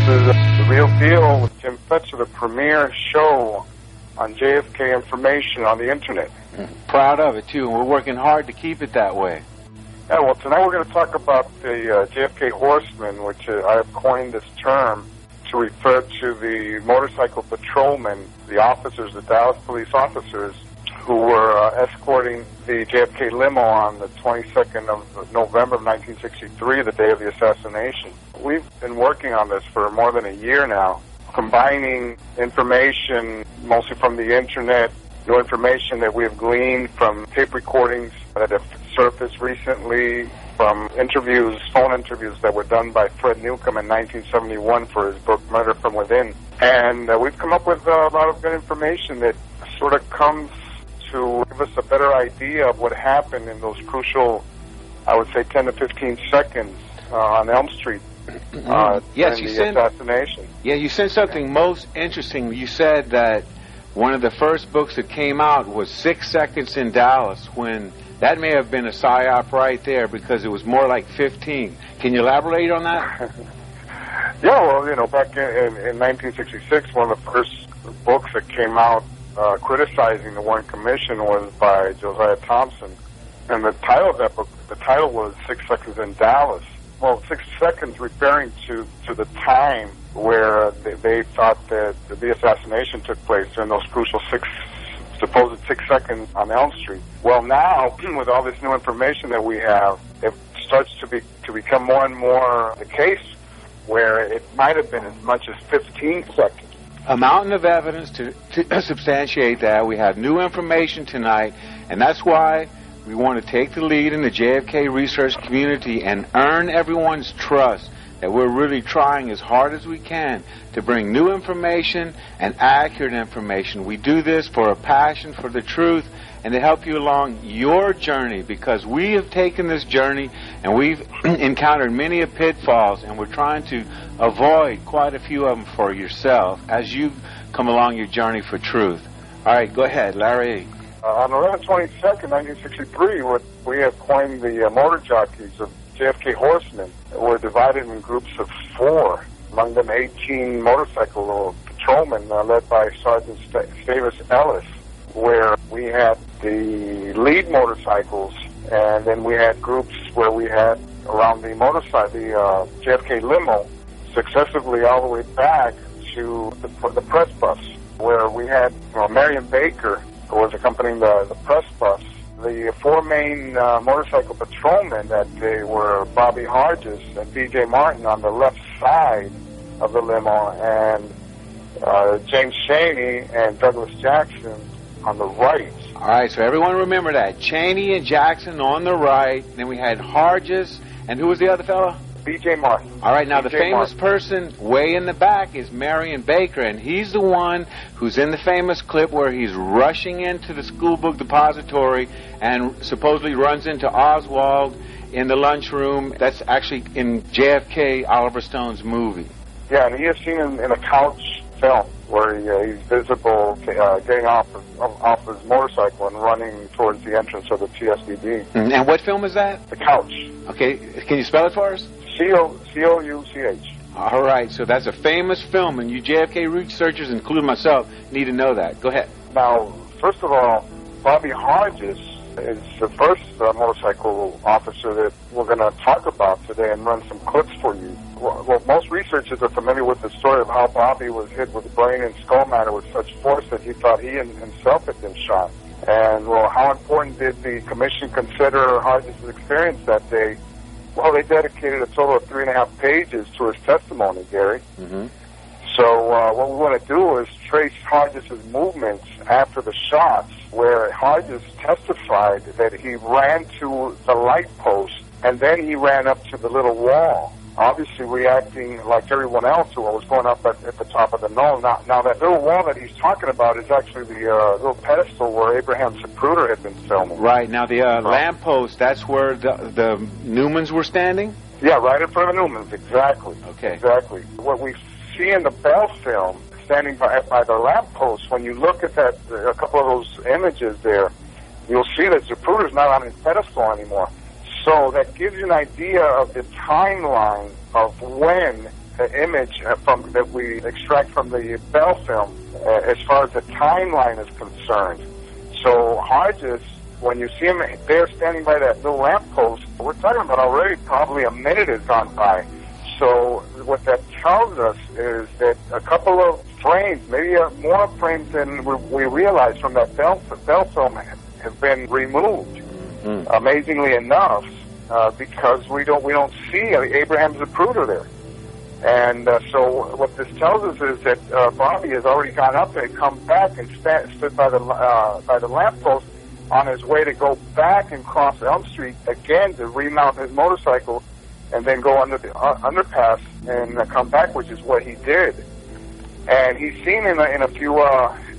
is The Real Deal with Jim Fetzer, the premier show on JFK information on the Internet. Proud of it, too, and we're working hard to keep it that way. Yeah, well, tonight we're going to talk about the JFK Horsemen, which I have coined this term to refer to the motorcycle patrolmen, the officers, the Dallas police officers, who were escorting the JFK limo on the 22nd of November of 1963, the day of the assassination. We've been working on this for more than a year now, combining information mostly from the Internet, new information that we have gleaned from tape recordings that have surfaced recently, from interviews, phone interviews that were done by Fred Newcomb in 1971 for his book Murder from Within. And we've come up with a lot of good information that sort of comes to give us a better idea of what happened in those crucial, I would say, 10 to 15 seconds on Elm Street yes, in the assassination. Yeah, you said something most interesting. You said that one of the first books that came out was 6 Seconds in Dallas, when that may have been a psyop right there, because it was more like 15. Can you elaborate on that? Yeah, well, you know, back in 1966, one of the first books that came out criticizing the Warren Commission was by Josiah Thompson. And the title of that book, the title was 6 Seconds in Dallas. Well, 6 seconds referring to the time where they thought that the assassination took place during those crucial supposed 6 seconds on Elm Street. Well, now, with all this new information that we have, it starts to become more and more the case where it might have been as much as 15 seconds. A mountain of evidence to substantiate that. We have new information tonight, and that's why we want to take the lead in the JFK research community and earn everyone's trust that we're really trying as hard as we can to bring new information and accurate information. We do this for a passion for the truth and to help you along your journey, because we have taken this journey and we've encountered many pitfalls, and we're trying to avoid quite a few of them for yourself as you come along your journey for truth. All right, go ahead, Larry. On November 22nd, 1963, what we have coined the motor jockeys of JFK Horsemen were divided in groups of 4, among them 18 motorcycle patrolmen led by Sergeant Stavis Ellis, where we had the lead motorcycles, and then we had groups where we had around the motorcycle, the JFK limo, successively all the way back to the press bus, where we had Marion Baker, who was accompanying the press bus. The 4 main motorcycle patrolmen that day were Bobby Hodges and B.J. Martin on the left side of the limo, and James Chaney and Douglas Jackson on the right. All right, so everyone remember that. Chaney and Jackson on the right. Then we had Hodges, and who was the other fellow? B.J. Martin. All right, now the famous person way in the back is Marion Baker, and he's the one who's in the famous clip where he's rushing into the school book depository and supposedly runs into Oswald in the lunchroom. That's actually in JFK, Oliver Stone's movie. Yeah, and he is seen in a couch film where he's visible getting off his motorcycle and running towards the entrance of the TSDB. And what film is that? The Couch. Okay, can you spell it for us? C-O-U-C-H. All right, so that's a famous film, and you JFK researchers, including myself, need to know that. Go ahead. Now, first of all, Bobby Hodges is the first motorcycle officer that we're going to talk about today and run some clips for you. Well, most researchers are familiar with the story of how Bobby was hit with brain and skull matter with such force that he thought he himself had been shot. And, well, how important did the commission consider Hodges' experience that day? Well, they dedicated a total of 3.5 pages to his testimony, Gary. Mm-hmm. So what we want to do is trace Hodges' movements after the shots, where Hodges testified that he ran to the light post and then he ran up to the little wall, obviously reacting like everyone else who was going up at the top of the knoll. Now that little wall that he's talking about is actually the little pedestal where Abraham Zapruder had been filming. Right. Now the lamppost, that's where the Newmans were standing? Yeah, right in front of the Newmans, exactly. Okay. Exactly. What we see in the Bell film, standing by the lamppost, when you look at that, a couple of those images there, you'll see that Zapruder's not on his pedestal anymore. So that gives you an idea of the timeline of when image that we extract from the Bell film as far as the timeline is concerned. So Hodges, when you see him there standing by that little lamppost, we're talking about already probably a minute has gone by. So what that tells us is that a couple of frames, maybe more frames than we realize from that Bell film have been removed. Amazingly enough, because we don't see Abraham Zapruder there. And so what this tells us is that Bobby has already gone up and come back and stood by the lamppost on his way to go back and cross Elm Street again to remount his motorcycle and then go under the underpass and come back, which is what he did. And he's seen in a few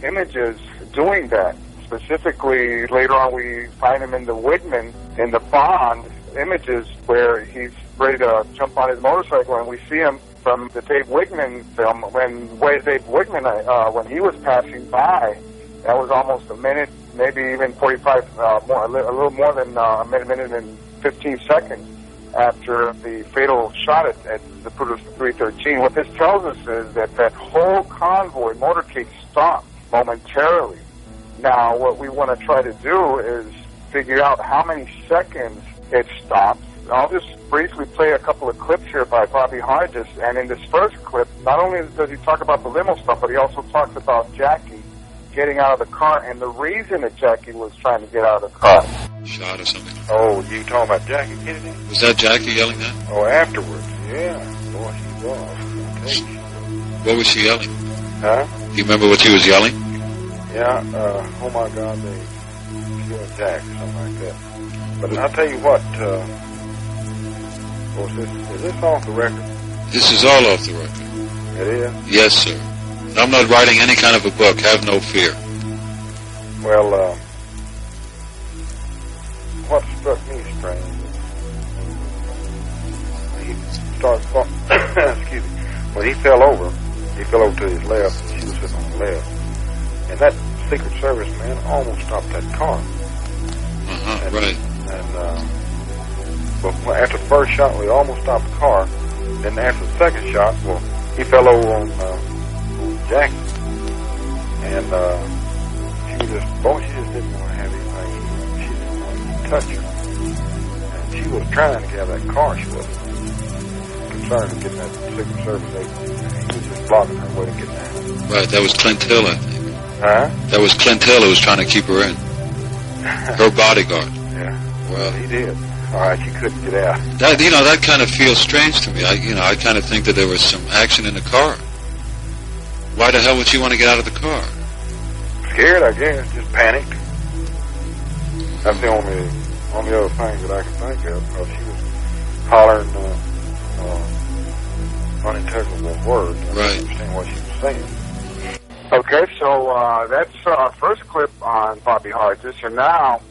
images doing that. Specifically, later on we find him in the Wigman, in the Bond images, where he's ready to jump on his motorcycle, and we see him from the Dave Wigman film, when Dave Wigman, when he was passing by, that was almost a minute, maybe even 45, a little more than a minute and 15 seconds after the fatal shot at Zapruder 313. What this tells us is that whole convoy, Motorcade, stopped momentarily. Now, what we want to try to do is figure out how many seconds it stopped. I'll just briefly play a couple of clips here by Bobby Hodges, and in this first clip, not only does he talk about the limo stuff, but he also talks about Jackie getting out of the car and the reason that Jackie was trying to get out of the car. Shot or something. Oh, you talking about Jackie Kennedy? Was that Jackie yelling that? Oh, afterwards, yeah. Boy, she was. What was she yelling? Huh? Do you remember what she was yelling? Yeah, oh my God, they killed Jack, something like that. But I'll tell you what, is this off the record? This is all off the record. It is? Yes, sir. I'm not writing any kind of a book. Have no fear. Well, what struck me strange, he started, excuse me, when he fell over to his left, and she was sitting on the left, and that Secret Service man almost stopped that car. Right. And but after the first shot, we almost stopped the car. Then after the second shot, well, he fell over on Jackie, and she just didn't want to have anything. She didn't want to touch her, and she was trying to get out of that car. She wasn't concerned with getting that Secret Service agent. He was just blocking her way to get down. Right. That was Clint Hill, I think. Huh? That was Clint Hill who was trying to keep her in. Her bodyguard. Yeah. Well, he did. All right, she couldn't get out. That kind of feels strange to me. I kind of think that there was some action in the car. Why the hell would she want to get out of the car? Scared, I guess. Just panicked. That's the only other thing that I can think of. Because she was hollering unintelligible words. I didn't understand what she was saying. Okay, so that's our first clip on Bobby Hodges, and now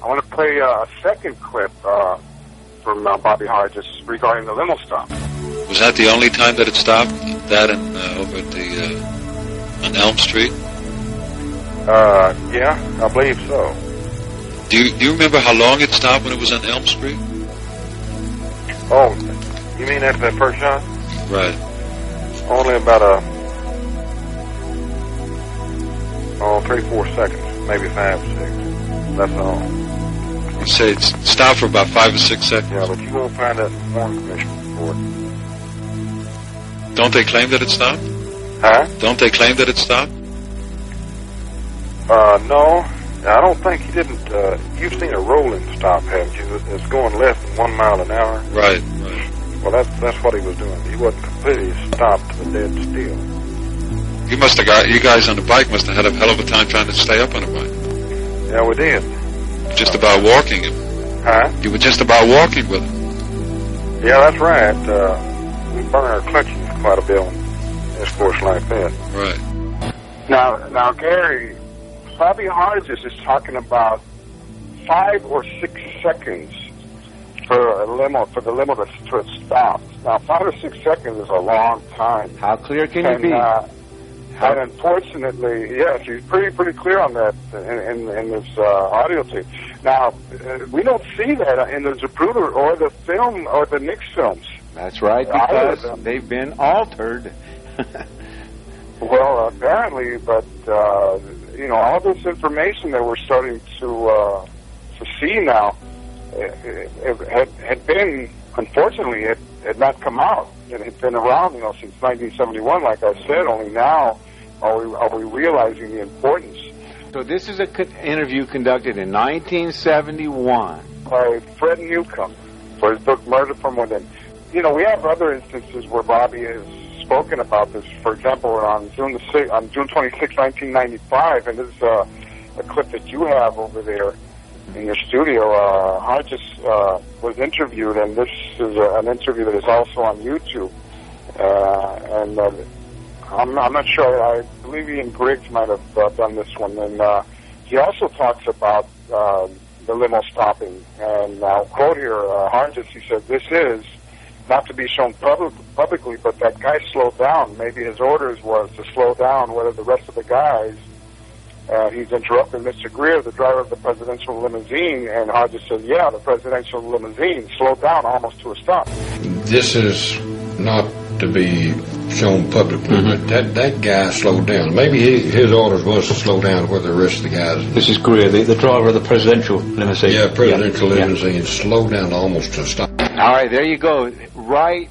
I want to play a second clip from Bobby Hodges regarding the limo stop. Was that the only time that it stopped? That and over at the on Elm Street? Yeah, I believe so. Do you remember how long it stopped when it was on Elm Street? Oh, you mean after that first shot? Right. Only about 3-4 seconds, maybe 5 or 6. That's all. You say it stopped for about 5 or 6 seconds? Yeah, but you won't find that in the Warren Commission report. Don't they claim that it stopped? Huh? Don't they claim that it stopped? No. I don't think he didn't. You've seen a rolling stop, haven't you? It's going less than 1 mile an hour. Right. Well, that's what he was doing. He wasn't completely stopped to the dead still. You guys on the bike must have had a hell of a time trying to stay up on the bike. Yeah, we did. Just about walking him. Huh? You were just about walking with him. Yeah, that's right. We burn our clutches quite a bit on this course like that. Right. Now, Gary, Bobby Hodges is talking about 5 or 6 seconds for the limo to stop. Now, 5 or 6 seconds is a long time. How clear can you be? And unfortunately, yes, he's pretty clear on that in this audio tape. Now, we don't see that in the Zapruder or the film or the Nix films. That's right, because they've been altered. Well, apparently, but all this information that we're starting to see now, it had been, unfortunately, it had not come out. It had been around, since 1971. Like I said, only now are we realizing the importance. So this is an interview conducted in 1971 by Fred Newcomb for his book Murder from Within. We have other instances where Bobby has spoken about this. For example, on June 26, 1995, and this is a clip that you have over there in your studio. Hodges was interviewed, and this is an interview that is also on YouTube. And I'm not sure. I believe Ian Griggs might have done this one. And he also talks about the limo stopping. And I'll quote here, Hodges, he said, "This is not to be shown publicly, but that guy slowed down. Maybe his orders was to slow down, whether the rest of the guys." He's interrupting Mr. Greer, the driver of the presidential limousine, and Hodges said, "Yeah, the presidential limousine slowed down almost to a stop." This is not to be shown publicly, but that guy slowed down. Maybe his orders was to slow down where the rest of the guys... This is Greer, the driver of the presidential limousine. Yeah, presidential limousine slowed down almost to a stop. All right, there you go. Right.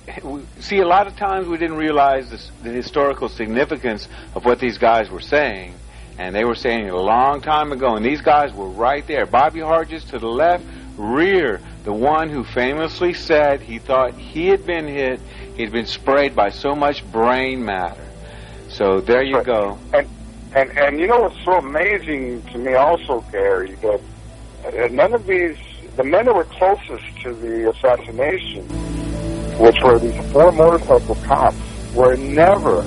See, a lot of times we didn't realize the historical significance of what these guys were saying. And they were saying it a long time ago, and these guys were right there. Bobby Hodges to the left, Rear, the one who famously said he thought he had been hit, he'd been sprayed by so much brain matter. So there you go. And you know what's so amazing to me also, Gary, that none of the men that were closest to the assassination, which were these 4 motorcycle cops, were never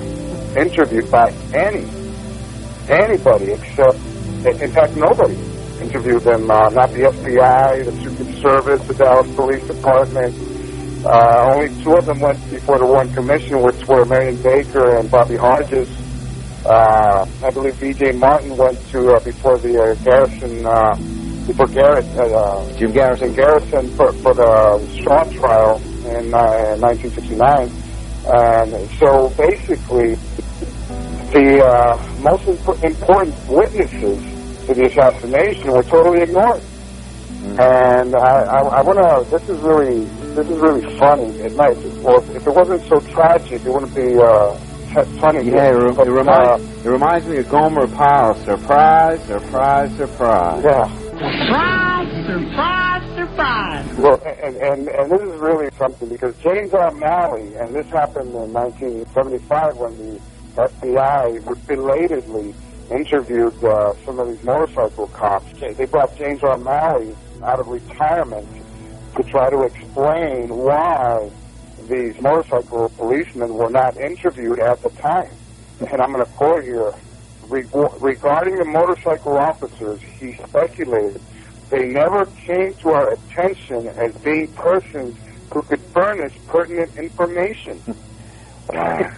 interviewed by anybody except, in fact, nobody interviewed them, not the FBI, the Secret Service, the Dallas Police Department. Only 2 of them went before the Warren Commission, which were Marion Baker and Bobby Hodges. I believe B.J. Martin went to before the Jim Garrison for the Strawn trial in 1969. And so basically, the most important witnesses to the assassination were totally ignored. And I want to. This is really funny. It might, or if it wasn't so tragic, it wouldn't be funny. Yeah, it reminds me of Gomer Pyle. Surprise, surprise, surprise. Yeah. Surprise, surprise, surprise. Well, and this is really something, because James O'Malley, and this happened in 1975 when the FBI belatedly interviewed some of these motorcycle cops. They brought James O'Malley out of retirement to try to explain why these motorcycle policemen were not interviewed at the time. And I'm going to quote here. Regarding the motorcycle officers, he speculated, they never came to our attention as being persons who could furnish pertinent information. Now,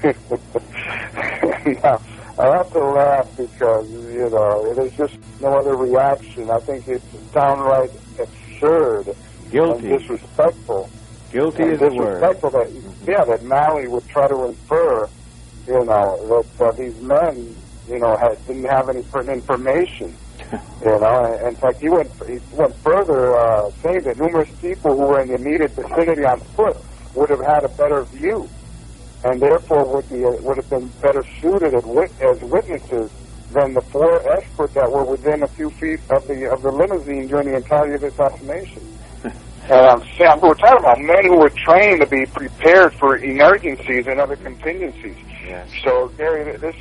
I have to laugh because, there's just no other reaction. I think it's downright absurd. Guilty. And disrespectful. Guilty is the word. Disrespectful that Malley would try to infer, that these men, didn't have any pertinent information. In fact, he went further, saying that numerous people who were in the immediate vicinity on foot would have had a better view, and therefore would have been better suited as witnesses than the 4 experts that were within a few feet of the limousine during the entirety of the assassination. We're talking about men who were trained to be prepared for emergencies and other contingencies. Yes. So, Gary, this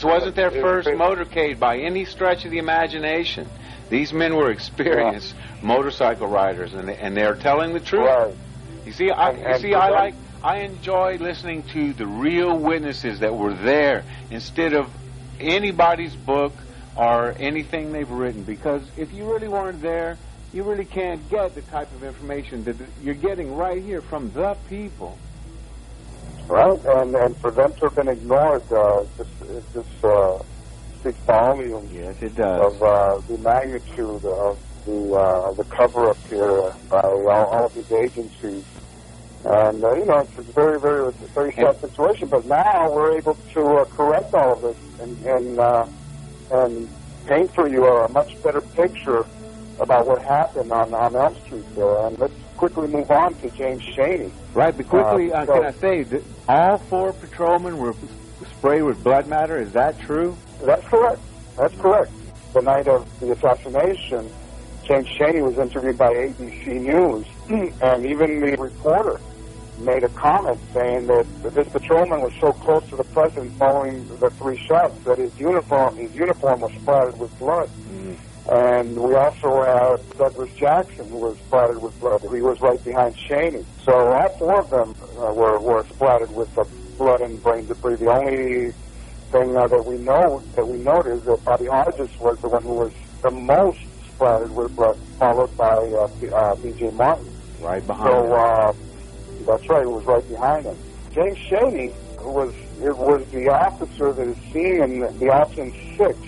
wasn't their first motorcade by any stretch of the imagination. These men were experienced motorcycle riders, and they're telling the truth. Right. You see, I enjoy listening to the real witnesses that were there instead of anybody's book or anything they've written, because if you really weren't there, you really can't get the type of information that you're getting right here from the people. Right, and for them to have been ignored, just speaks volumes. Yes, it does. Of the magnitude of the cover-up here by all of these agencies. And, it's a very, very, very sad situation. But now we're able to correct all of this and paint for you a much better picture about what happened on Elm Street there. And let's quickly move on to James Shaney. Right, but quickly, can I say, that all 4 patrolmen were sprayed with blood matter? Is that true? That's correct. That's correct. The night of the assassination, James Shaney was interviewed by ABC News, and even the reporter made a comment saying that this patrolman was so close to the president following the 3 shots that his uniform was splattered with blood. And we also have Douglas Jackson, who was splattered with blood. He was right behind Shaney. So all 4 of them were splattered with blood and brain debris. The only thing that we note is that Bobby Hodges was the one who was the most splattered with blood, followed by B.J. Martin. Right behind him. So that's right, it was right behind him. James Shaney was the officer that is seen in the Option 6,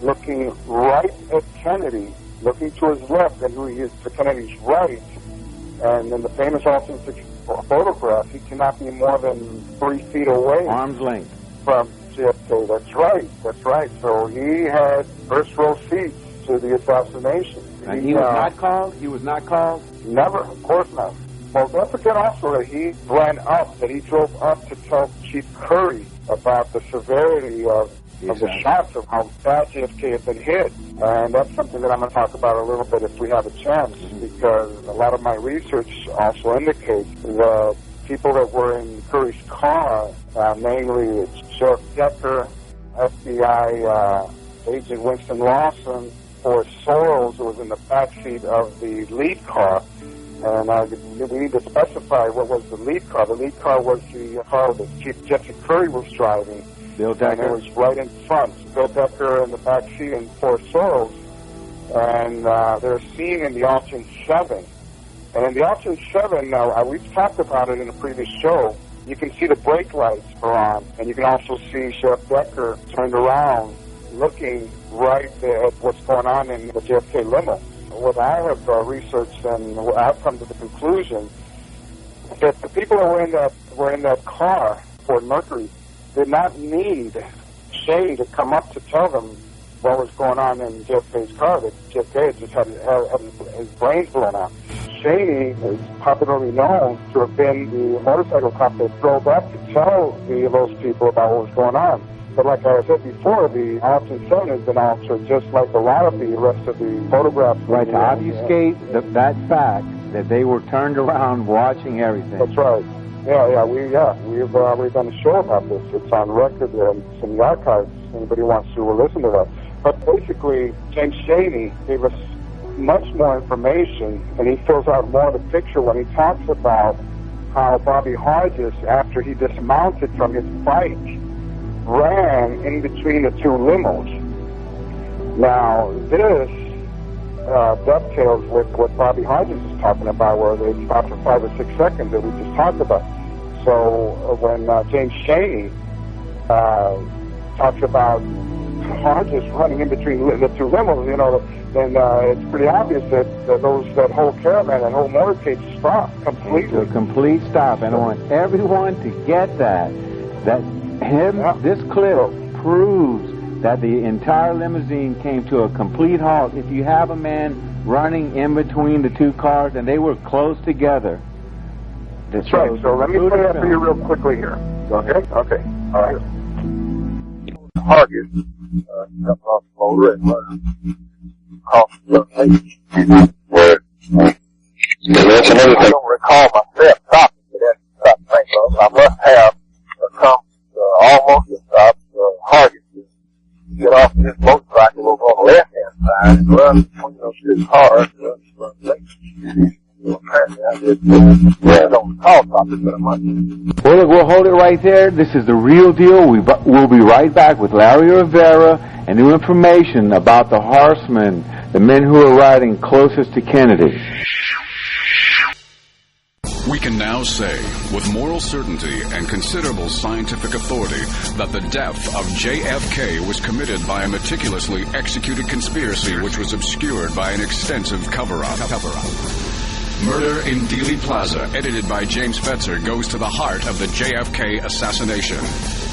looking right at Kennedy, looking to his left, and who he is to Kennedy's right. And in the famous Option 6 photograph, he cannot be more than 3 feet away. Arm's length. From JFK. That's right. So he had first row seats to the assassination. And he was not called? He was not called? Never, of course not. Well, don't forget also that he drove up to tell Chief Curry about the severity of the shots, of how bad JFK had been hit. And that's something that I'm going to talk about a little bit if we have a chance, because a lot of my research also indicates the people that were in Curry's car, namely Sheriff Decker, FBI Agent Winston Lawson, or Sorrells, who was in the backseat of the lead car. And we need to specify what was the lead car. The lead car was the car that Chief Jesse Curry was driving. Bill Decker. And it was right in front. Bill Decker in the back seat and 4 Sorrells. And they're seen in the Option 7. And in the Option 7, we've talked about it in a previous show, you can see the brake lights are on. And you can also see Sheriff Decker turned around, looking right at what's going on in the JFK limo. What I have researched, and I've come to the conclusion that the people that were in that car, Ford Mercury, did not need Shaney to come up to tell them what was going on in JFK's car, that JFK had just had his brains blown out. Shaney is popularly known to have been the motorcycle cop that drove up to tell those people about what was going on. But like I said before, the Option 7 has been altered, just like a lot of the rest of the photographs. Right, to obfuscate that fact that they were turned around watching everything. That's right. We've done a show about this. It's on record and it's in the archives. Anybody wants to listen to that. But basically, James Shaney gave us much more information, and he fills out more of the picture when he talks about how Bobby Hodges, after he dismounted from his bike, ran in between the 2 limos. Now, this dovetails with what Bobby Hodges is talking about, where they stopped for 5 or 6 seconds that we just talked about. So when James Shaney talks about Hodges running in between the 2 limos, then it's pretty obvious that that whole caravan, that whole motorcade stopped completely. To a complete stop, and I want everyone to get that this clip proves that the entire limousine came to a complete halt. If you have a man running in between the 2 cars, and they were close together. That's right. So let me play that for you real quickly here. Okay? Okay. All right. Hodges comes off the motor and runs off the lane. I don't recall myself stopping for that stop thing, so I must have come almost to stop Hodges to get off this motorcycle over on the left-hand side and run between those 2 cars and run late. Apparently I don't recall stopping, but I must. Well, look, we'll hold it right there. This is the real deal. We'll be right back with Larry Rivera and new information about the Horsemen, the men who are riding closest to Kennedy. We can now say, with moral certainty and considerable scientific authority, that the death of JFK was committed by a meticulously executed conspiracy which was obscured by an extensive cover-up. Murder in Dealey Plaza, edited by James Fetzer, goes to the heart of the JFK assassination.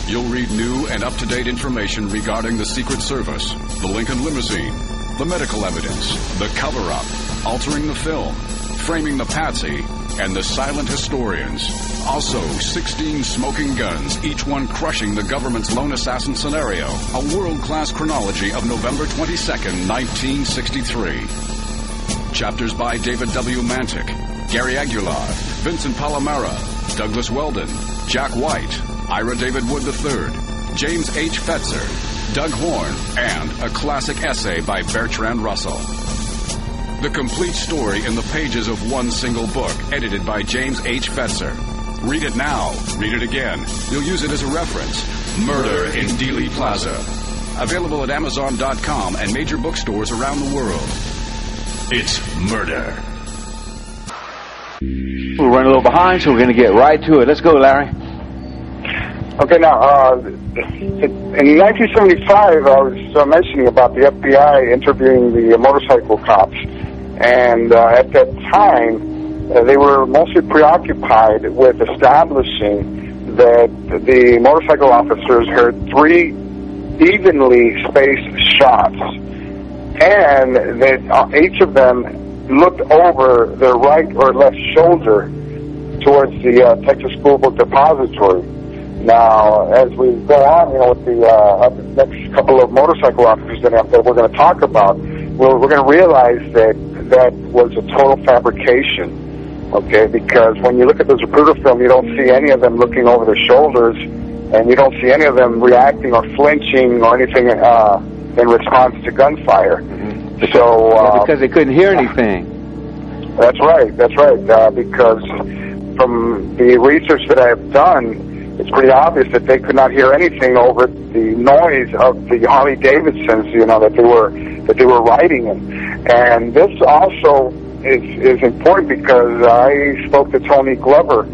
You'll read new and up-to-date information regarding the Secret Service, the Lincoln limousine, the medical evidence, the cover-up, altering the film, framing the patsy, and the silent historians. Also, 16 smoking guns, each one crushing the government's lone assassin scenario. A world-class chronology of November 22nd, 1963. Chapters by David W. Mantic, Gary Aguilar, Vincent Palomera, Douglas Weldon, Jack White, Ira David Wood III, James H. Fetzer, Doug Horn, and a classic essay by Bertrand Russell. The complete story in the pages of one single book, edited by James H. Fetzer. Read it now. Read it again. You'll use it as a reference. Murder in Dealey Plaza. Available at Amazon.com and major bookstores around the world. It's murder. We're running a little behind, so we're going to get right to it. Let's go, Larry. Okay, now, in 1975, I was mentioning about the FBI interviewing the motorcycle cops. And at that time, they were mostly preoccupied with establishing that the motorcycle officers heard 3 evenly spaced shots, and that each of them looked over their right or left shoulder towards the Texas School Book Depository. Now, as we go on, with the next couple of motorcycle officers that we're going to talk about, we're going to realize that was a total fabrication, okay? Because when you look at the Zapruder film, you don't see any of them looking over their shoulders, and you don't see any of them reacting or flinching or anything in response to gunfire. Mm-hmm. So because they couldn't hear anything. That's right. Because from the research that I have done, it's pretty obvious that they could not hear anything over the noise of the Harley Davidsons, that they were riding in. And this also is important because I spoke to Tony Glover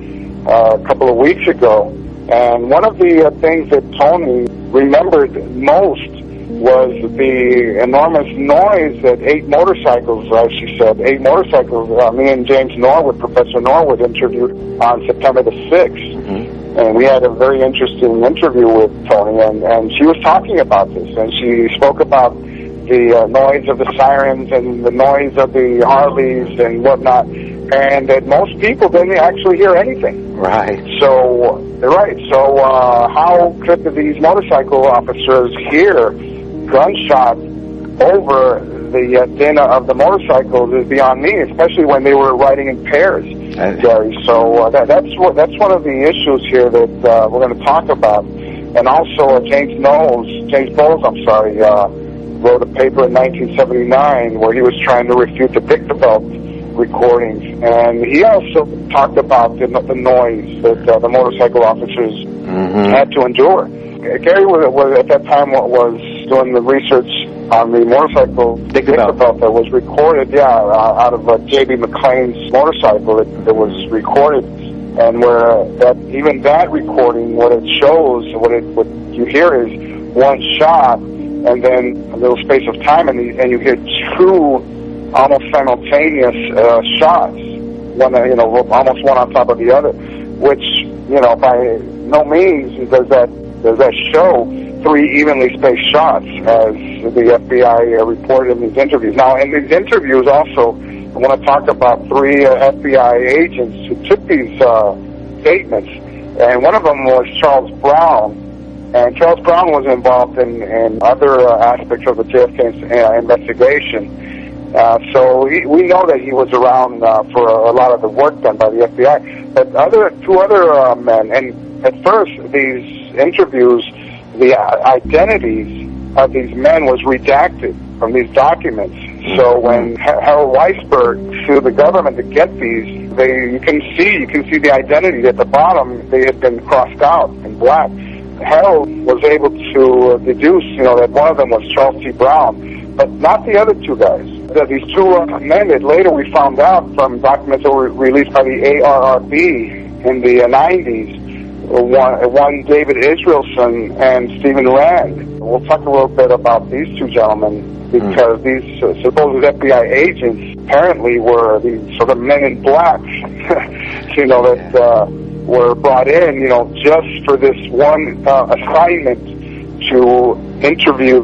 a couple of weeks ago, and one of the things that Tony remembered most was the enormous noise that 8 motorcycles, she said, 8 motorcycles, me and James Norwood, Professor Norwood, interviewed on September the 6th. Mm-hmm. And we had a very interesting interview with Tony, and she was talking about this, and she spoke about the noise of the sirens and the noise of the Harleys and whatnot, and that most people didn't actually hear anything. Right. So, how could these motorcycle officers hear gunshots over the din of the motorcycles is beyond me, especially when they were riding in pairs, Gary. So that's one of the issues here that we're going to talk about. And also James Bowles, wrote a paper in 1979 where he was trying to refute the Dictabelt recordings, and he also talked about the noise that the motorcycle officers had to endure. Gary was at that time was doing the research on the motorcycle Dictabelt that was recorded, out of J.B. McLean's motorcycle that was recorded, and where even that recording, what it shows, what you hear is one shot, and then a little space of time, and you hear 2 almost simultaneous shots, almost one on top of the other, which by no means does that show 3 evenly spaced shots, as the FBI reported in these interviews. Now, in these interviews also, I want to talk about 3 FBI agents who took these statements, and one of them was Charles Brown. And Charles Brown was involved in other aspects of the JFK investigation. So we know that he was around for a lot of the work done by the FBI. But 2 other men, and at first these interviews, the identities of these men was redacted from these documents. So when Harold Weisberg sued the government to get these, you can see the identity at the bottom. They had been crossed out in black. Harold was able to deduce, that one of them was Charles T. Brown, but not the other 2 guys. These 2 men that later we found out from documents that were released by the ARRB in the 90s, one David Israelson and Stephen Rand, we'll talk a little bit about these two gentlemen, because these supposed FBI agents apparently were these sort of men in black, that were brought in, just for this one assignment to interview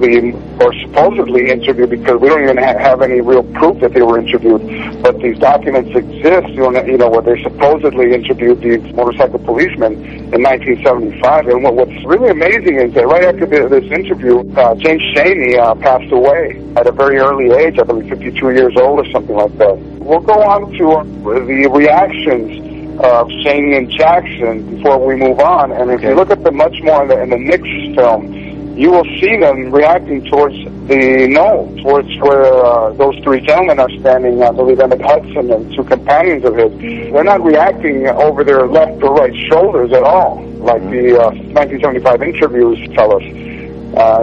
or supposedly interview, because we don't even have any real proof that they were interviewed, but these documents exist, where they supposedly interviewed these motorcycle policemen in 1975. And what's really amazing is that right after this interview, James Chaney passed away at a very early age, I believe 52 years old or something like that. We'll go on to the reactions of Chaney and Jackson before we move on. And if you look at them much more in the Nix film, you will see them reacting towards the knoll, towards where those three gentlemen are standing, I believe Emmett Hudson and two companions of his. They're not reacting over their left or right shoulders at all, like the 1975 interviews tell us.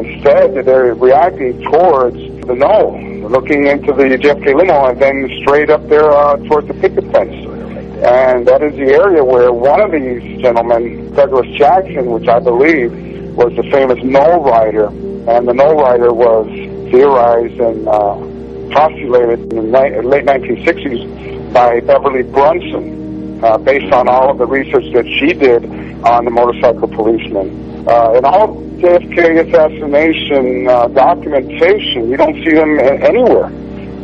Instead, they're reacting towards the knoll, looking into the JFK limo and then straight up there towards the picket fence. And that is the area where one of these gentlemen, Douglas Jackson, which I believe was the famous knoll rider, and the knoll rider was theorized and postulated in the late 1960s by Beverly Brunson, based on all of the research that she did on the motorcycle policemen. In all JFK assassination documentation, you don't see them anywhere,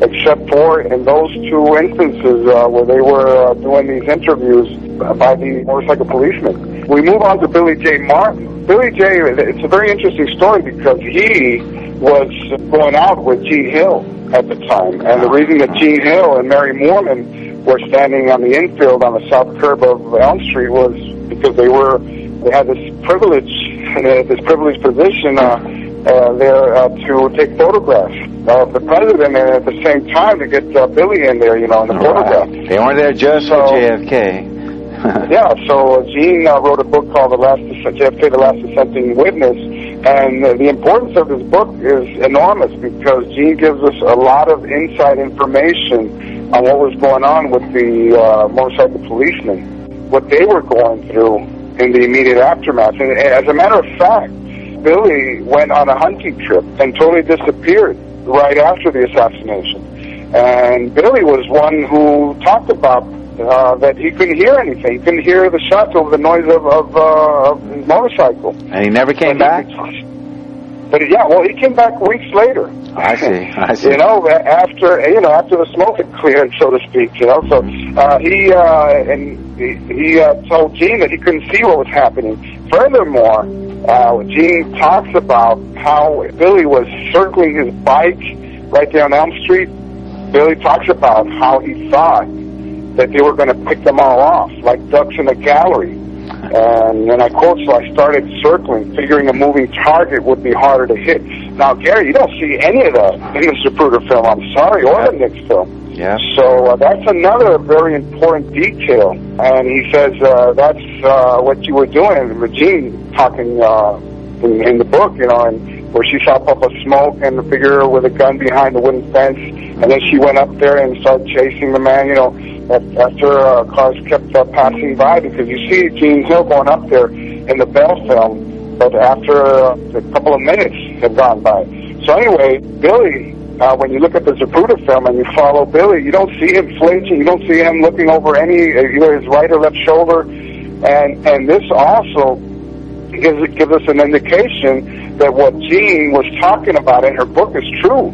except for in those two instances where they were doing these interviews by the motorcycle policemen. We move on to Billy J. Martin. Billy J., it's a very interesting story because he was going out with Gene Hill at the time. And the reason that Gene Hill and Mary Moorman were standing on the infield on the south curb of Elm Street was because they had this privileged position there to take photographs of the president, and at the same time to get Billy in there, in the photograph. They weren't there just for JFK. Yeah, so Gene wrote a book called JFK, The Last Dissenting Witness, and the importance of this book is enormous because Gene gives us a lot of inside information on what was going on with the motorcycle policemen, what they were going through in the immediate aftermath. And as a matter of fact, Billy went on a hunting trip and totally disappeared right after the assassination. And Billy was one who talked about that he couldn't hear anything. He couldn't hear the shots over the noise of his motorcycle. And he never came back? But he came back weeks later. I see. After the smoke had cleared, so to speak. So he told Gene that he couldn't see what was happening. Furthermore, Gene talks about how Billy was circling his bike right there on Elm Street. Billy talks about how he thought that they were going to pick them all off, like ducks in a gallery. And I quote, so I started circling, figuring a moving target would be harder to hit. Now, Gary, you don't see any of that in the Zapruder film, I'm sorry, or the Nix film. Yeah. So that's another very important detail. And he says that's what you were doing. Regine talking in the book, and where she saw puff of smoke and the figure with a gun behind the wooden fence. And then she went up there and started chasing the man, after cars kept passing by, because you see Gene Hill going up there in the Bell film, but after a couple of minutes had gone by. So anyway, Billy, when you look at the Zapruder film and you follow Billy, you don't see him flinching, you don't see him looking over either his right or left shoulder, and this also gives us an indication that what Jean was talking about in her book is true,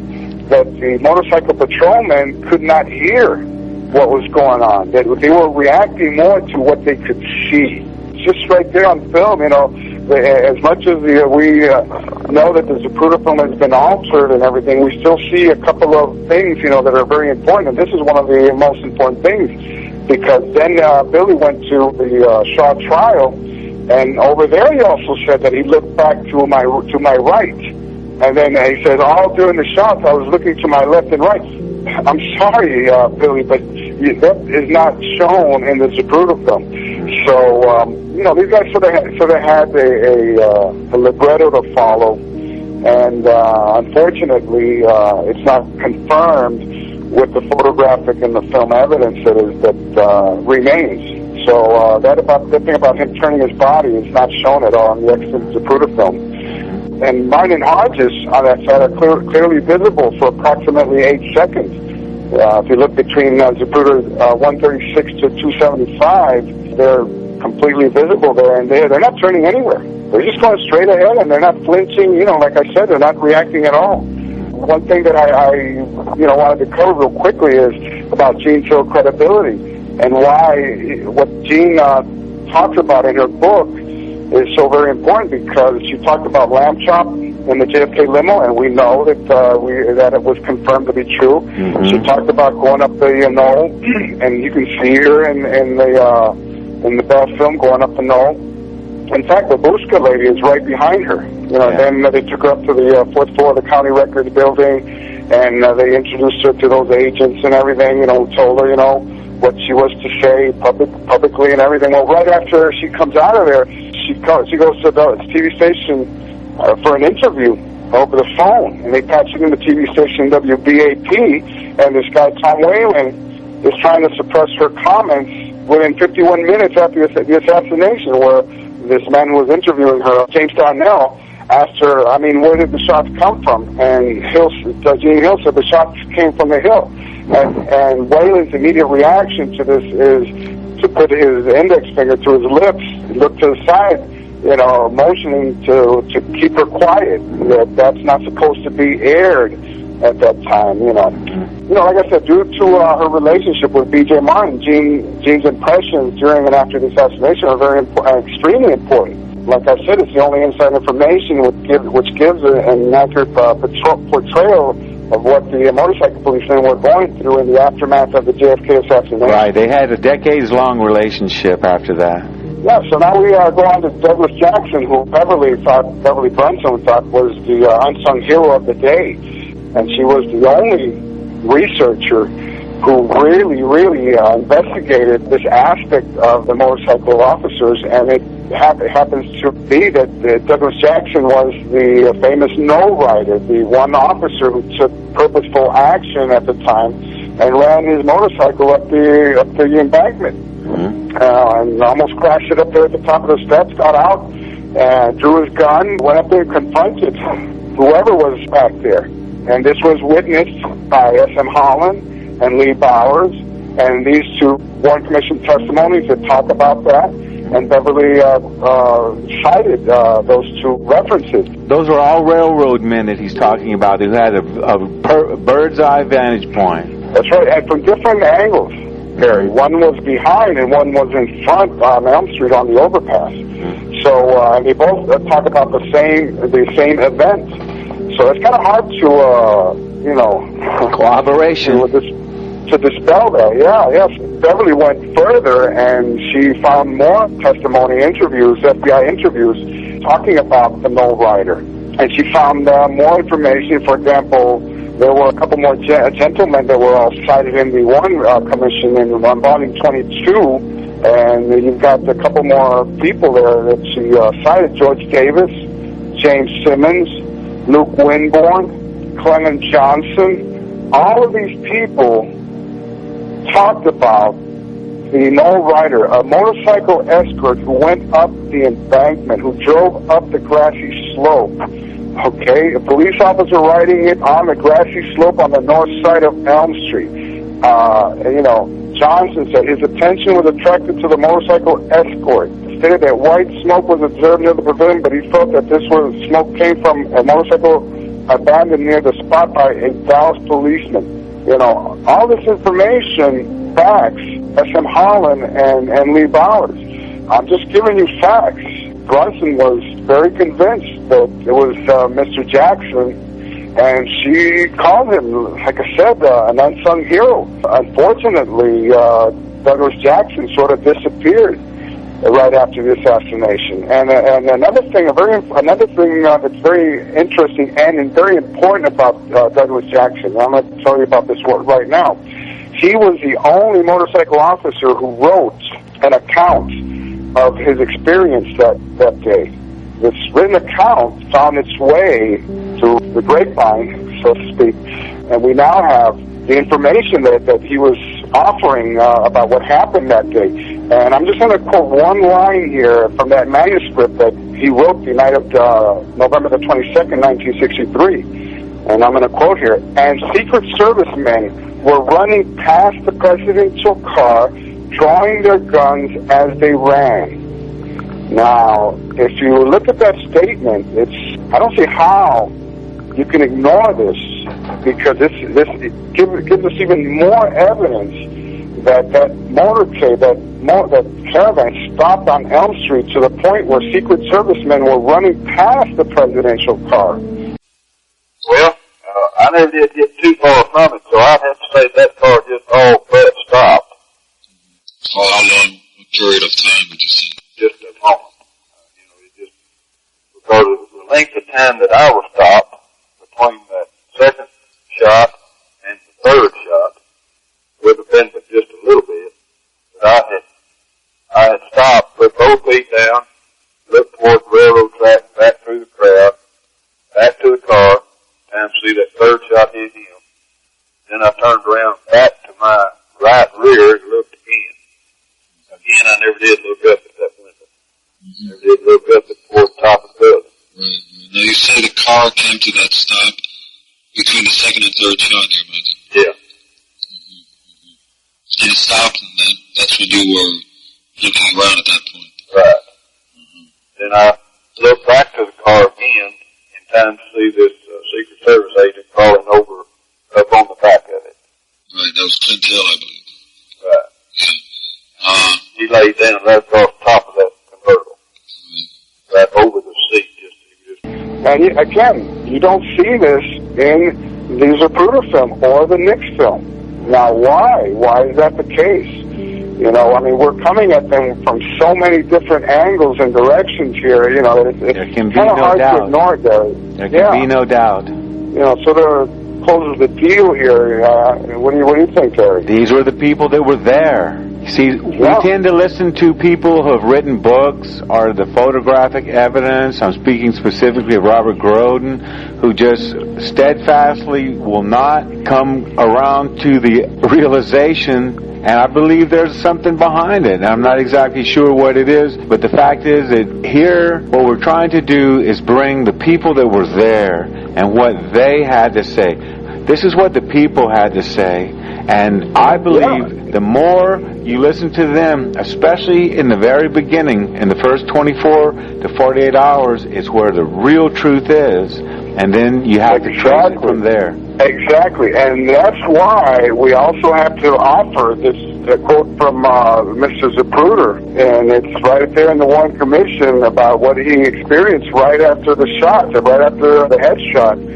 that the motorcycle patrolmen could not hear what was going on, that they were reacting more to what they could see. Just right there on film, as much as we know that the Zapruder film has been altered and everything, we still see a couple of things, that are very important, and this is one of the most important things, because then Billy went to the Shaw trial, and over there he also said that he looked back to my right, and then he said, all during the shots I was looking to my left and right. I'm sorry, Billy, but that is not shown in the Zapruder film. So, these guys sort of had a libretto to follow, and unfortunately, it's not confirmed with the photographic and the film evidence that remains. So that thing about him turning his body is not shown at all in the extant Zapruder film. and Martin and Hodges on that side are clearly visible for approximately 8 seconds. If you look between Zapruder 136 to 275, they're completely visible there, and they're not turning anywhere. They're just going straight ahead, and they're not flinching. Like I said, they're not reacting at all. One thing that I wanted to cover real quickly is about Jean's credibility, and why what Jean talks about in her book is so very important, because she talked about lamb chop in the JFK limo, and we know that that it was confirmed to be true. Mm-hmm. She talked about going up the knoll, and you can see her in the Bell film going up the knoll. In fact, the Buska lady is right behind her. Then they took her up to the 4th floor of the county records building, and they introduced her to those agents and everything. Told her what she was to say publicly and everything. Well, right after she comes out of there, she goes to the TV station for an interview over the phone, and they patch it in the TV station WBAP, and this guy Tom Whalen is trying to suppress her comments within 51 minutes after the assassination, where this man who was interviewing her, James Darnell, asked her, where did the shots come from? And Gene Hill said the shots came from the hill. And Whalen's immediate reaction to this is to put his index finger to his lips, look to the side, motioning to keep her quiet. That's not supposed to be aired at that time, like I said, due to her relationship with B.J. Martin, Jean's impressions during and after the assassination are extremely important. Like I said, it's the only inside information which gives an accurate portrayal of what the motorcycle policemen were going through in the aftermath of the JFK assassination. Right, they had a decades-long relationship after that. Yeah, so now we go on to Douglas Jackson, who Beverly Brunson thought was the unsung hero of the day. And she was the only researcher who really investigated this aspect of the motorcycle officers, and it happens to be that Douglas Jackson was the famous knoll rider, the one officer who took purposeful action at the time and ran his motorcycle up the embankment, and almost crashed it up there at the top of the steps, got out, and drew his gun, went up there and confronted whoever was back there. And this was witnessed by S.M. Holland and Lee Bowers, and these two Warren Commission testimonies that talk about that, and Beverly cited those two references. Those are all railroad men that he's talking about who had a bird's-eye vantage point. That's right, and from different angles, Harry. One was behind and one was in front on Elm Street on the overpass. So and they both talk about the same event. So it's kind of hard to, corroboration. To dispel that, yes. Beverly went further, and she found more testimony interviews, FBI interviews, talking about the knoll rider. And she found more information. For example, there were a couple more gentlemen that were all cited in the Warren Commission in Volume 22, and you've got a couple more people there that she cited: George Davis, James Simmons, Luke Winborn, Clement Johnson. All of these people talked about the knoll rider, a motorcycle escort who went up the embankment, who drove up the grassy slope. Okay, a police officer riding it on the grassy slope on the north side of Elm Street. Johnson said his attention was attracted to the motorcycle escort. Stated that white smoke was observed near the pavilion, but he felt that this smoke came from a motorcycle abandoned near the spot by a Dallas policeman. All this information backs S.M. Holland and Lee Bowers. I'm just giving you facts. Brunson was very convinced that it was Mr. Jackson, and she called him, like I said, an unsung hero. Unfortunately, Douglas Jackson sort of disappeared right after the assassination. And another thing that's very interesting and very important about Douglas Jackson, I'm going to tell you about this right now. He was the only motorcycle officer who wrote an account of his experience that day. This written account found its way to the grapevine, so to speak, and we now have the information that he was offering about what happened that day. And I'm just going to quote one line here from that manuscript that he wrote the night of November the 22nd, 1963. And I'm going to quote here, and Secret Servicemen were running past the presidential car, drawing their guns as they ran. Now, if you look at that statement, I don't see how you can ignore this, because this gives us even more evidence that motorcade, that caravan stopped on Elm Street to the point where Secret Servicemen were running past the presidential car. Well, I never did get too far from it, so I'd have to say that car just all but stopped. For how long a period of time would you say? Just a moment. Because of the length of time that I was stopped between the second shot and the third shot would have been but just a little bit. But I had stopped, put both feet down, looked toward the railroad track, back through the crowd, back to the car, time to see that third shot hit him. Then I turned around back to my right rear and looked again. Again, I never did look up at that window. Never did look up toward the top of the building. Right. Now you say the car came to that stop between the second and third shot here, Matthew. Yeah. And it stopped, and then that's when you were looking around at that point. Right. Then I looked back to the car again in time to see this Secret Service agent crawling over up on the back of it. Right, that was Clint Hill, I believe. Right. Yeah. He laid down right across the top of that convertible. Right over the seat. And again, you don't see this in the Zapruder film or the Nix film. Now, why? Why is that the case? You know, I mean, we're coming at them from so many different angles and directions here. You know, it's kind of hard to ignore it, Gary. There can be no doubt. You know, so there closes the deal here. What do you think, Gary? These were the people that were there. See, we tend to listen to people who have written books or the photographic evidence. I'm speaking specifically of Robert Groden, who just steadfastly will not come around to the realization, and I believe there's something behind it. I'm not exactly sure what it is, but the fact is that here, what we're trying to do is bring the people that were there and what they had to say. This is what the people had to say, and I believe the more you listen to them, especially in the very beginning, in the first 24 to 48 hours, is where the real truth is, and then you have to trace it from there. Exactly, and that's why we also have to offer this quote from Mr. Zapruder, and it's right there in the Warren Commission about what he experienced right after the shot, right after the headshot.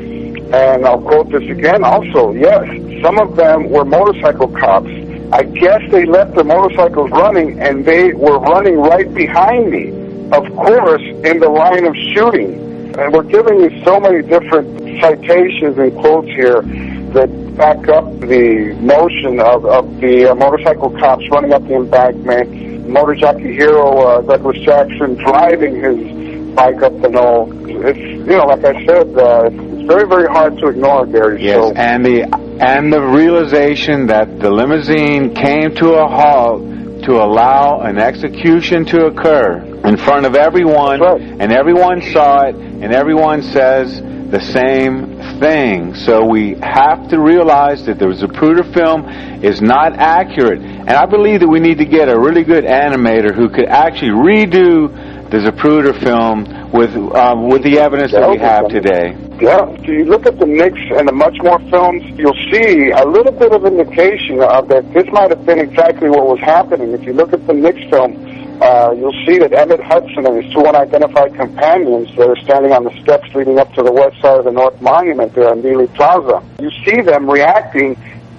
And I'll quote this again also. Yes, some of them were motorcycle cops. I guess they left their motorcycles running, and they were running right behind me, of course, in the line of shooting. And we're giving you so many different citations and quotes here that back up the notion of the motorcycle cops running up the embankment, motor jockey hero Douglas Jackson driving his bike up the knoll. It's, you know, like I said, it's very, very hard to ignore, Gary. Yes, so. And the realization that the limousine came to a halt to allow an execution to occur in front of everyone, and everyone saw it, and everyone says the same thing. So we have to realize that the Zapruder film is not accurate, and I believe that we need to get a really good animator who could actually redo the Zapruder film with the evidence that we have today. Yeah, if you look at the Nix and the much more films, you'll see a little bit of indication of that this might have been exactly what was happening. If you look at the Nix film, you'll see that Emmett Hudson and his two unidentified companions that are standing on the steps leading up to the west side of the North Monument there in Neely Plaza. You see them reacting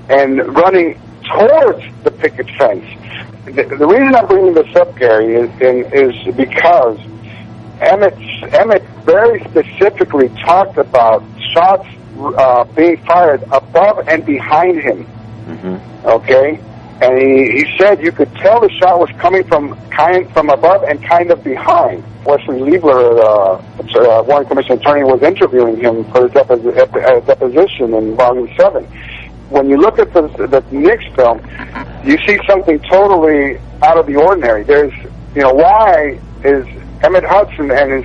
and running towards the picket fence. The reason I'm bringing this up, Gary, is because Emmett very specifically talked about shots being fired above and behind him. Mm-hmm. Okay? And he said you could tell the shot was coming from above and kind of behind. Wesley Liebler, Warren Commission attorney, was interviewing him for his deposition in Volume 7. When you look at the Nix film, you see something totally out of the ordinary. There's, why is Emmett Hudson and his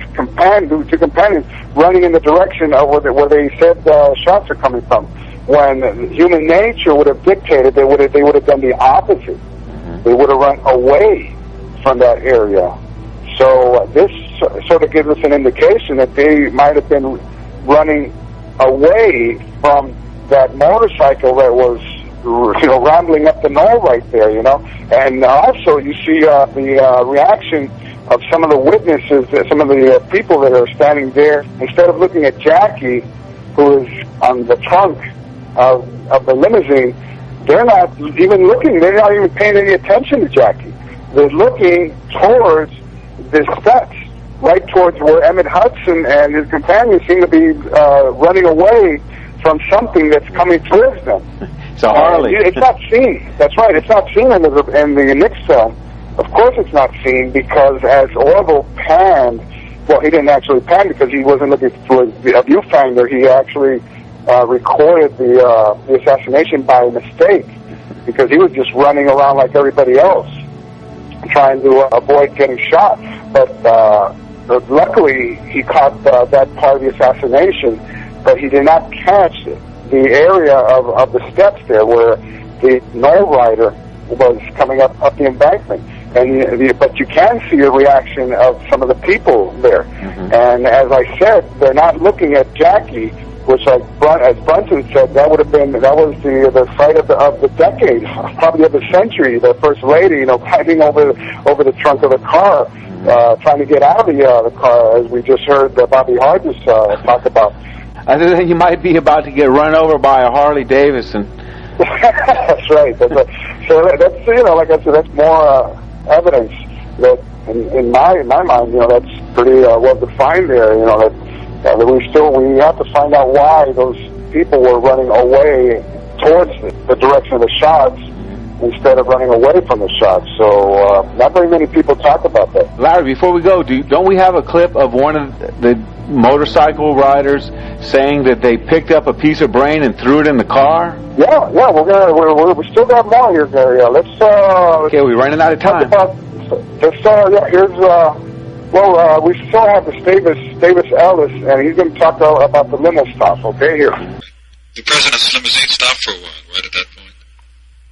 two companions running in the direction of where they said shots are coming from. When human nature would have dictated, they would have done the opposite. They would have run away from that area. So this sort of gives us an indication that they might have been running away from that motorcycle that was, rambling up the knoll right there, And also you see the reaction of some of the witnesses, some of the people that are standing there. Instead of looking at Jackie, who is on the trunk of the limousine, they're not even looking. They're not even paying any attention to Jackie. They're looking towards the steps, right towards where Emmett Hudson and his companions seem to be running away from something that's coming towards them. It's a Harley. It's not seen. That's right. It's not seen in the Nick film. Of course it's not seen, because as Orville panned, well, he didn't actually pan because he wasn't looking for a viewfinder. He actually recorded the assassination by mistake, because he was just running around like everybody else, trying to avoid getting shot. But luckily, he caught that part of the assassination, but he did not catch the area of the steps there where the knoll rider was coming up the embankment. But you can see a reaction of some of the people there. And as I said, they're not looking at Jackie, which, as Brunson said, that was the fight of the decade, probably of the century. The first lady, climbing over the trunk of the car, trying to get out of the car, as we just heard Bobby Hodges talk about. I think you might be about to get run over by a Harley Davidson. That's right. So that's like I said, that's more evidence that, in my mind, that's pretty well defined there. That we have to find out why those people were running away towards the direction of the shots instead of running away from the shots. So not very many people talk about that. Larry, before we go, don't we have a clip of one of the motorcycle riders saying that they picked up a piece of brain and threw it in the car? Yeah, we still got more here, Gary. Let's okay, we're running out of time. We still have the Davis Ellis, and he's going to talk about the limo stop. Okay, here. The president's limousine stopped for a while, right at that point.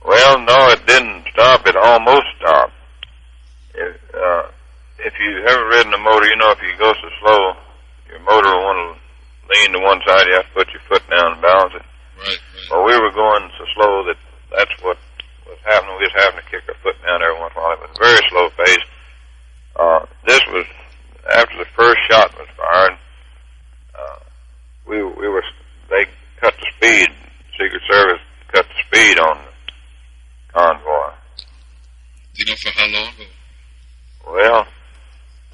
Well, no, it didn't stop. It almost stopped. If you haven't ridden a motor, if you go so slow, your motor will want to lean to one side. You have to put your foot down and balance it. Right. Well, we were going so slow that's what was happening. We just happened to kick our foot down every once in a while. It was a very slow pace. This was after the first shot was fired. They cut the speed. Secret Service cut the speed on the convoy. Do you know for how long? Well,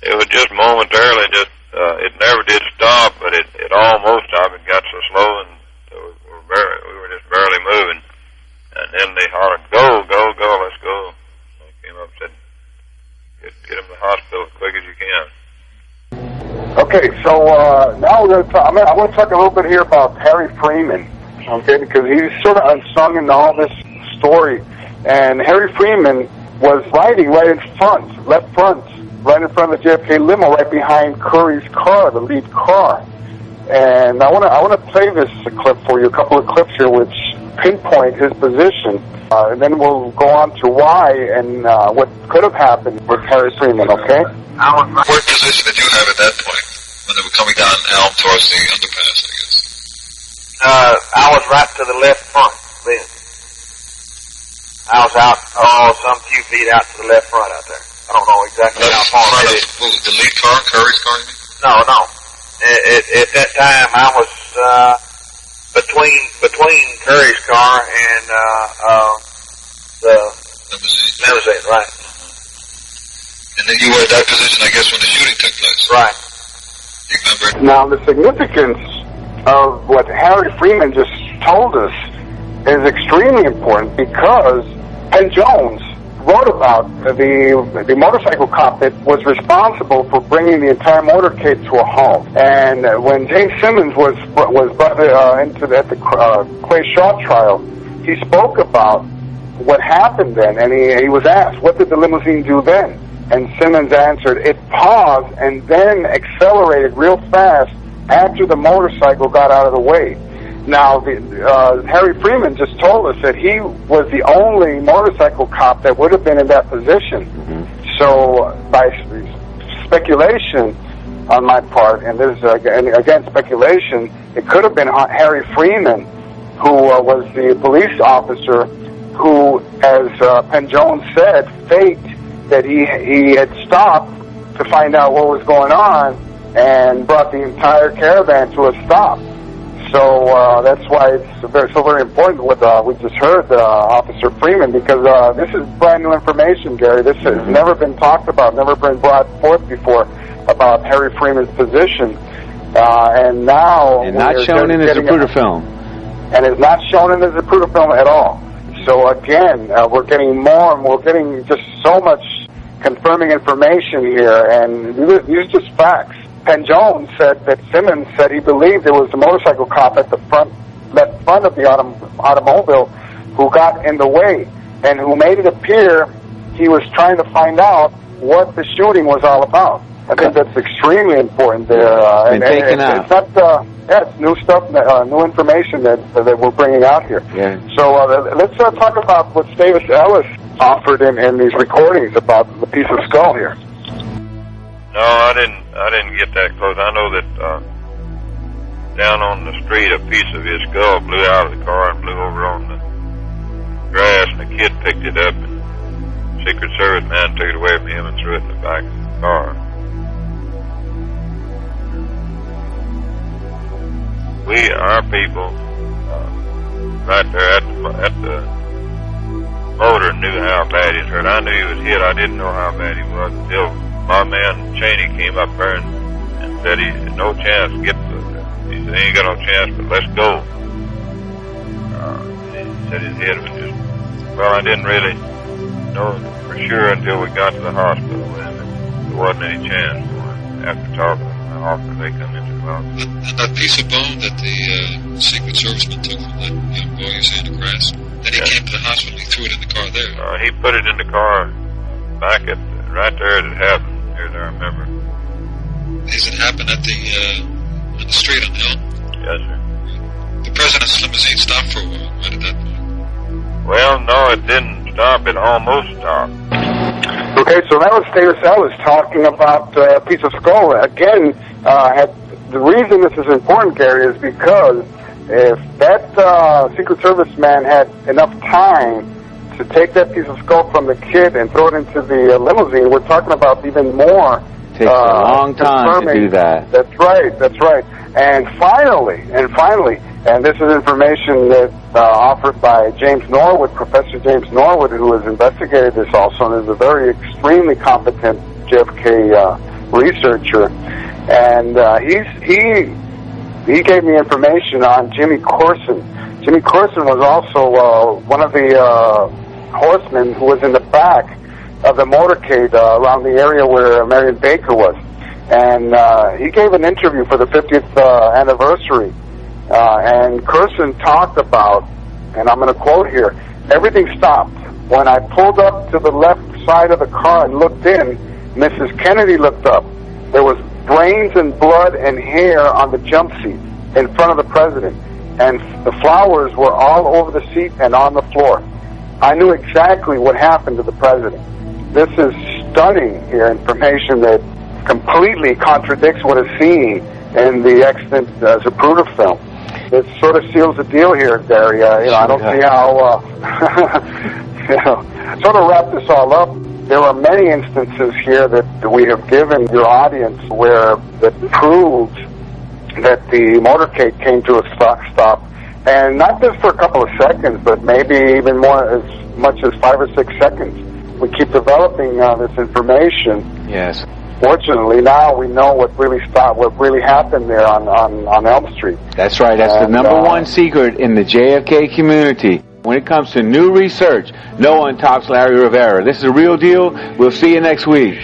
it was just momentarily. It never did stop, but it almost stopped. It got so slow, and we were just barely moving. And then they hollered, "Go, go, go! Let's go!" And I came up and said, "Get him to the hospital as quick as you can." Okay, so now we're going to talk. I want to talk a little bit here about Harry Freeman, okay, because he's sort of unsung in all this story. And Harry Freeman was riding right in front, left front, right in front of the JFK limo, right behind Curry's car, the lead car. And I want to play this clip for you, a couple of clips here, which pinpoint his position, and then we'll go on to why and what could have happened with Harry Freeman. Okay. What position did you have at that point when they were coming down Elm towards the underpass, I guess? I was right to the left front then. I was out, some few feet out to the left front out there. I don't know exactly how far it is. The lead car, Curry's car, you mean? No. At that time, I was between Curry's car and the limousine, right. And then you were at that position, I guess, when the shooting took place. Right. You remember? Now, the significance of what Harry Freeman just told us is extremely important, because Penn Jones wrote about the motorcycle cop that was responsible for bringing the entire motorcade to a halt. And when James Simmons was brought into the Clay Shaw trial, he spoke about what happened then, and he was asked, what did the limousine do then? And Simmons answered, it paused and then accelerated real fast after the motorcycle got out of the way. Now, Harry Freeman just told us that he was the only motorcycle cop that would have been in that position. So, by speculation on my part, and this is again speculation, it could have been Harry Freeman, who was the police officer who, as Penn Jones said, faked that he had stopped to find out what was going on and brought the entire caravan to a stop. So that's why it's so very important what we just heard, Officer Freeman, because this is brand new information, Gary. This has never been talked about, never been brought forth before about Harry Freeman's position. And now... And not shown in the Zapruder film. And it's not shown in the Zapruder film at all. So again, we're getting more and we're getting just so much confirming information here, and these are just facts. Penn Jones said that Simmons said he believed there was a motorcycle cop at the left front of the automobile who got in the way and who made it appear he was trying to find out what the shooting was all about. I think that's extremely important there. It's not, it's new stuff, new information that we're bringing out here. Yeah. So let's talk about what Davis Ellis offered in these recordings about the piece of skull here. No, I didn't get that close. I know that down on the street, a piece of his skull blew out of the car and blew over on the grass, and the kid picked it up, and the Secret Service man took it away from him and threw it in the back of the car. Our people, right there at the motor knew how bad he was hurt. I knew he was hit. I didn't know how bad he was until my man Cheney came up there and said he had no chance to get he said, he ain't got no chance, but let's go. He said his head was just, well, I didn't really know for sure until we got to the hospital, and there wasn't any chance for him after talking. After they come into the house. And that piece of bone that the Secret Serviceman took from that young boy you say in the grass, then he came to the hospital, he threw it in the car there. He put it in the car back at right there it happened. Here's I remember. Does it happen at on the street on the hill? Yes, sir. The president's limousine stopped for a while, right at that point? Well, no, it didn't stop. It almost stopped. Okay, so that was Davis Ellis talking about a piece of skull. Again, the reason this is important, Gary, is because if that Secret Service man had enough time to take that piece of skull from the kid and throw it into the limousine, we're talking about even more. It takes a long time to do that. That's right. And finally, and this is information that offered by James Norwood, Professor James Norwood, who has investigated this also and is a very extremely competent JFK researcher. And he gave me information on Jimmy Corson. Jimmy Corson was also one of the horsemen who was in the back of the motorcade around the area where Marion Baker was. And he gave an interview for the 50th anniversary. And Corson talked about, and I'm going to quote here, everything stopped. When I pulled up to the left side of the car and looked in, Mrs. Kennedy looked up. There was brains and blood and hair on the jump seat in front of the president. And the flowers were all over the seat and on the floor. I knew exactly what happened to the president. This is stunning here, information that completely contradicts what is seen in the extant Zapruder film. It sort of seals the deal here, Gary. I don't see how, sort of wrap this all up. There are many instances here that we have given your audience that proves that the motorcade came to a stop, and not just for a couple of seconds, but maybe even more, as much as 5 or 6 seconds. We keep developing this information. Yes. Fortunately, now we know what really happened there on Elm Street. That's right. That's the number one secret in the JFK community. When it comes to new research, no one tops Larry Rivera. This is a real deal. We'll see you next week.